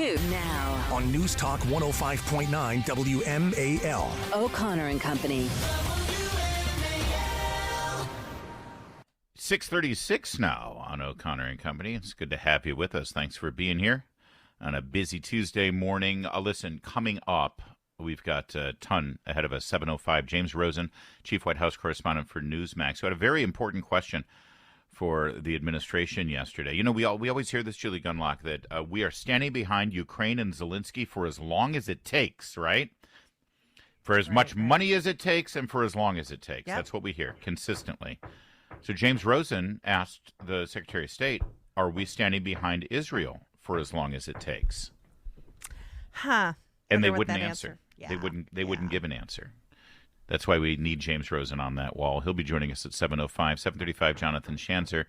New now on News Talk 105.9 WMAL. O'Connor and Company. 6:36 now on O'Connor and Company. It's good to have you with us. Thanks for being here on a busy Tuesday morning. Listen, coming up, we've got a ton ahead of us. 7:05, James Rosen, Chief White House Correspondent for Newsmax, who had a very important question for the administration yesterday. You know, we always hear this, Julie Gunlock, that we are standing behind Ukraine and Zelensky for as long as it takes, right? For as much money as it takes and for as long as it takes. Yep. That's what we hear consistently. So James Rosen asked the Secretary of State, are we standing behind Israel for as long as it takes? And they wouldn't answer. Yeah. They wouldn't give an answer. That's why we need James Rosen on that wall. He'll be joining us at 7:05. 7:35, Jonathan Schanzer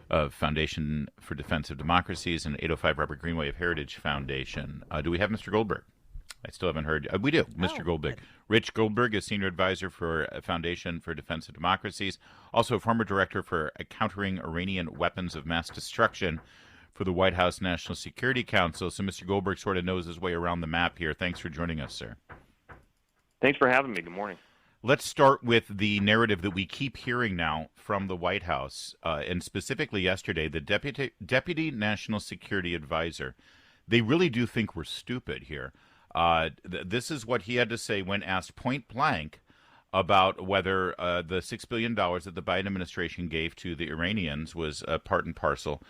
of Foundation for Defense of Democracies, and 8:05, Robert Greenway of Heritage Foundation. Do we have Mr. Goldberg? I still haven't heard. We do, Mr. Goldberg. Good. Rich Goldberg is Senior Advisor for Foundation for Defense of Democracies, also former Director for Countering Iranian Weapons of Mass Destruction for the White House National Security Council. So Mr. Goldberg sort of knows his way around the map here. Thanks for joining us, sir. Thanks for having me. Good morning. Let's start with the narrative that we keep hearing now from the White House, and specifically yesterday, the Deputy National Security Advisor. They really do think we're stupid here. This is what he had to say when asked point blank about whether the $6 billion that the Biden administration gave to the Iranians was part and parcel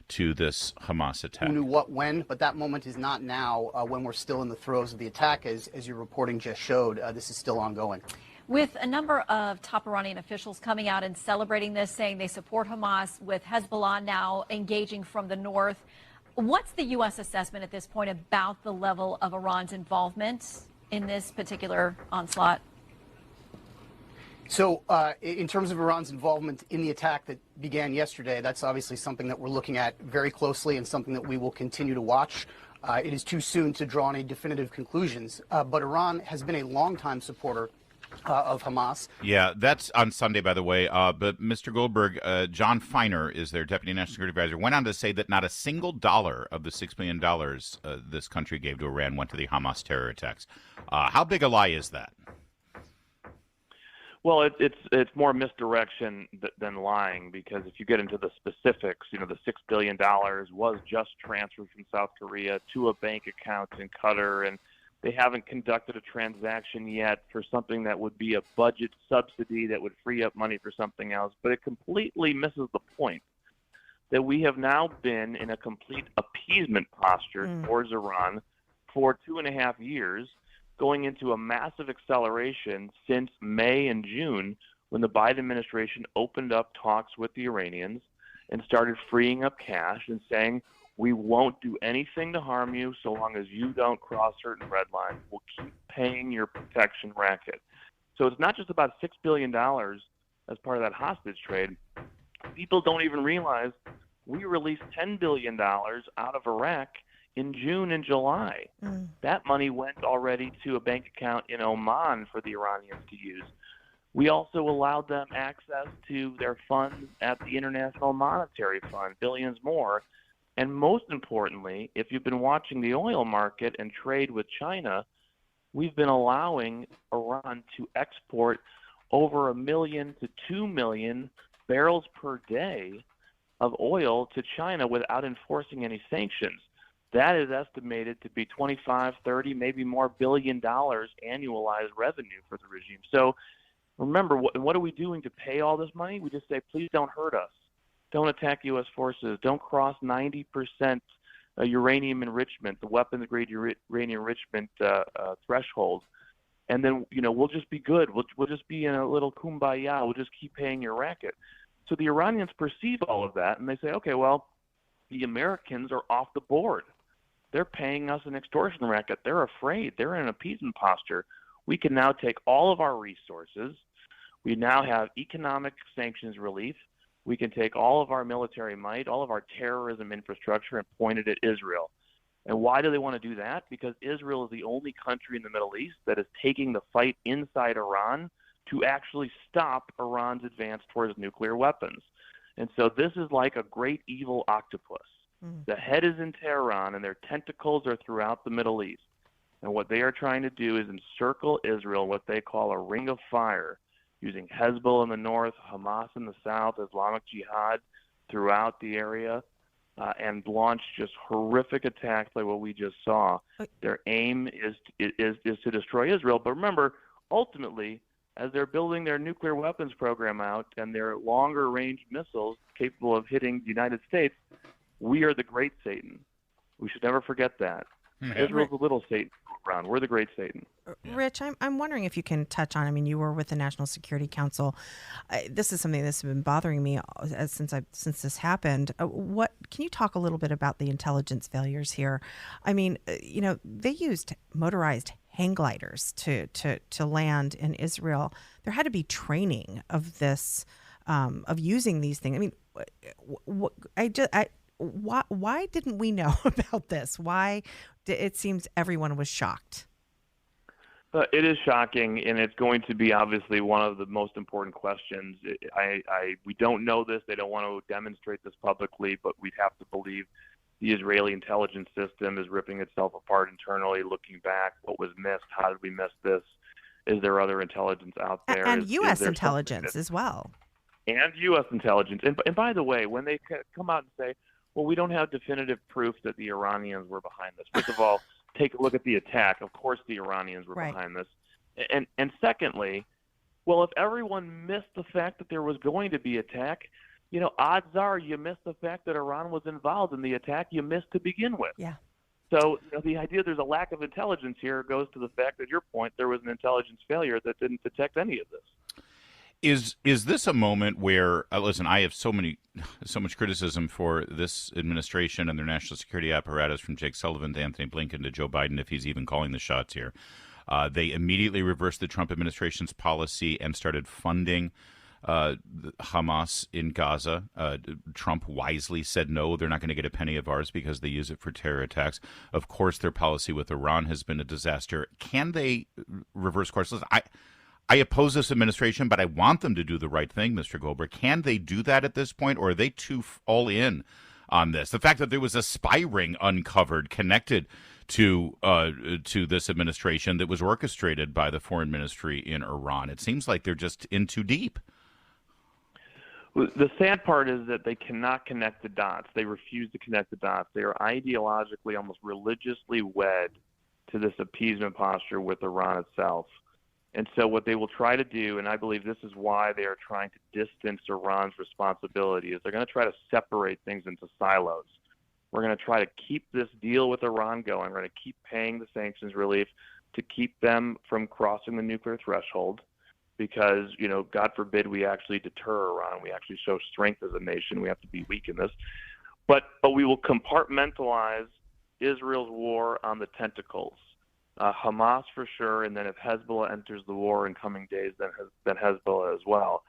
to this Hamas attack. Who knew what when, but that moment is not now when we're still in the throes of the attack, as your reporting just showed. This is still ongoing. With a number of top Iranian officials coming out and celebrating this, saying they support Hamas, with Hezbollah now engaging from the north, what's the U.S. assessment at this point about the level of Iran's involvement in this particular onslaught? So in terms of Iran's involvement in the attack that began yesterday, that's obviously something that we're looking at very closely and something that we will continue to watch. It is too soon to draw any definitive conclusions, but Iran has been a longtime supporter of Hamas. Yeah, that's on Sunday, by the way. But Mr. Goldberg, John Feiner is their Deputy National Security Advisor, went on to say that not a single dollar of the $6 billion this country gave to Iran went to the Hamas terror attacks. How big a lie is that? Well, it's more misdirection than lying, because if you get into the specifics, you know, the $6 billion was just transferred from South Korea to a bank account in Qatar, and they haven't conducted a transaction yet for something that would be a budget subsidy that would free up money for something else. But it completely misses the point that we have now been in a complete appeasement posture towards Iran for 2.5 years, going into a massive acceleration since May and June, when the Biden administration opened up talks with the Iranians and started freeing up cash and saying, we won't do anything to harm you so long as you don't cross certain red lines. We'll keep paying your protection racket. So it's not just about $6 billion as part of that hostage trade. People don't even realize we released $10 billion out of Iraq in June and July. That money went already to a bank account in Oman for the Iranians to use. We also allowed them access to their funds at the International Monetary Fund, billions more. And most importantly, if you've been watching the oil market and trade with China, we've been allowing Iran to export over 1 million to 2 million barrels per day of oil to China without enforcing any sanctions. That is estimated to be 25, 30, maybe more $billion annualized revenue for the regime. So remember, what are we doing to pay all this money? We just say, please don't hurt us. Don't attack U.S. forces. Don't cross 90% uranium enrichment, the weapons-grade uranium enrichment threshold. And then, you know, we'll just be good. We'll just be in a little kumbaya. We'll just keep paying your racket. So the Iranians perceive all of that, and they say, okay, well, the Americans are off the board. They're paying us an extortion racket. They're afraid. They're in an appeasement posture. We can now take all of our resources. We now have economic sanctions relief. We can take all of our military might, all of our terrorism infrastructure, and point it at Israel. And why do they want to do that? Because Israel is the only country in the Middle East that is taking the fight inside Iran to actually stop Iran's advance towards nuclear weapons. And so this is like a great evil octopus. The head is in Tehran, and their tentacles are throughout the Middle East. And what they are trying to do is encircle Israel, what they call a ring of fire, using Hezbollah in the north, Hamas in the south, Islamic Jihad throughout the area, and launch just horrific attacks like what we just saw. Their aim is to destroy Israel. But remember, ultimately, as they're building their nuclear weapons program out and their longer-range missiles capable of hitting the United States, we are the great Satan. We should never forget that. Israel's the little Satan around. We're the great Satan. Rich, I'm wondering if you can touch on, I mean, you were with the National Security Council. This is something that's been bothering me since this happened. What can you talk a little bit about the intelligence failures here? I mean, they used motorized hang gliders to land in Israel. There had to be training of this, of using these things. I mean, why didn't we know about this? Why? It seems everyone was shocked. It is shocking, and it's going to be obviously one of the most important questions. We don't know this. They don't want to demonstrate this publicly, but we'd have to believe the Israeli intelligence system is ripping itself apart internally, looking back. What was missed? How did we miss this? Is there other intelligence out there? And U.S. intelligence as well. And U.S. intelligence. And by the way, when they come out and say, well, we don't have definitive proof that the Iranians were behind this. First of all, take a look at the attack. Of course the Iranians were behind this. And secondly, well, if everyone missed the fact that there was going to be attack, odds are you missed the fact that Iran was involved in the attack you missed to begin with. Yeah. So the idea there's a lack of intelligence here goes to the fact that, your point, there was an intelligence failure that didn't detect any of this. Is this a moment where, listen, I have so much criticism for this administration and their national security apparatus, from Jake Sullivan to Anthony Blinken to Joe Biden, if he's even calling the shots here. They immediately reversed the Trump administration's policy and started funding Hamas in Gaza. Trump wisely said, no, they're not going to get a penny of ours because they use it for terror attacks. Of course, their policy with Iran has been a disaster. Can they reverse course? Listen, I oppose this administration, but I want them to do the right thing, Mr. Goldberg. Can they do that at this point, or are they too all in on this? The fact that there was a spy ring uncovered connected to this administration that was orchestrated by the foreign ministry in Iran, it seems like they're just in too deep. The sad part is that they cannot connect the dots. They refuse to connect the dots. They are ideologically, almost religiously wed to this appeasement posture with Iran itself. And so what they will try to do, and I believe this is why they are trying to distance Iran's responsibility, is they're going to try to separate things into silos. We're going to try to keep this deal with Iran going. We're going to keep paying the sanctions relief to keep them from crossing the nuclear threshold because, God forbid we actually deter Iran. We actually show strength as a nation. We have to be weak in this. But we will compartmentalize Israel's war on the tentacles. Hamas for sure, and then if Hezbollah enters the war in coming days, then Hezbollah as well.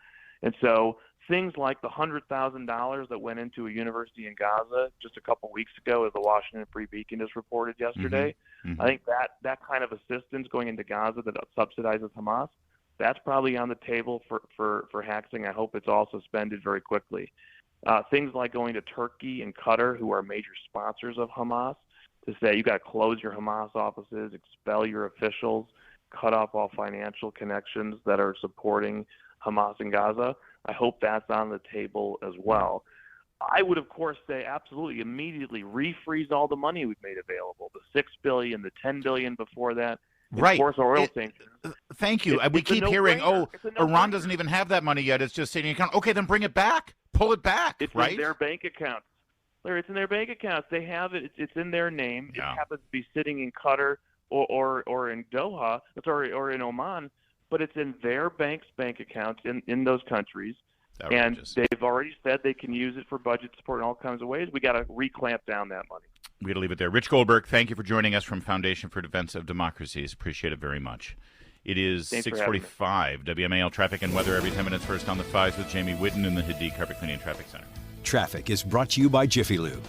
And so things like the $100,000 that went into a university in Gaza just a couple weeks ago, as the Washington Free Beacon just reported yesterday, I think that kind of assistance going into Gaza that subsidizes Hamas, that's probably on the table for Haxing. I hope it's all suspended very quickly. Things like going to Turkey and Qatar, who are major sponsors of Hamas, to say you got to close your Hamas offices, expel your officials, cut off all financial connections that are supporting Hamas in Gaza. I hope that's on the table as well. I would, of course, say absolutely immediately refreeze all the money we've made available, the $6 billion, the $10 billion before that. Right. Of course, oil sanctions. Thank you. We keep hearing, Iran doesn't even have that money yet. It's just sitting in account. Okay, then bring it back. Pull it back. It's right? in their bank accounts. Larry, it's in their bank accounts. They have it. It's in their name. Yeah. It happens to be sitting in Qatar or in Doha, or in Oman, but it's in their bank accounts in those countries. And they've already said they can use it for budget support in all kinds of ways. We got to reclamp down that money. We got to leave it there. Rich Goldberg, thank you for joining us from Foundation for Defense of Democracies. Appreciate it very much. It is 6:45. WMAL traffic and weather every 10 minutes. First on the 5s with Jamie Whitten in the Hadid Carpet Cleaning and Traffic Center. Traffic is brought to you by Jiffy Lube.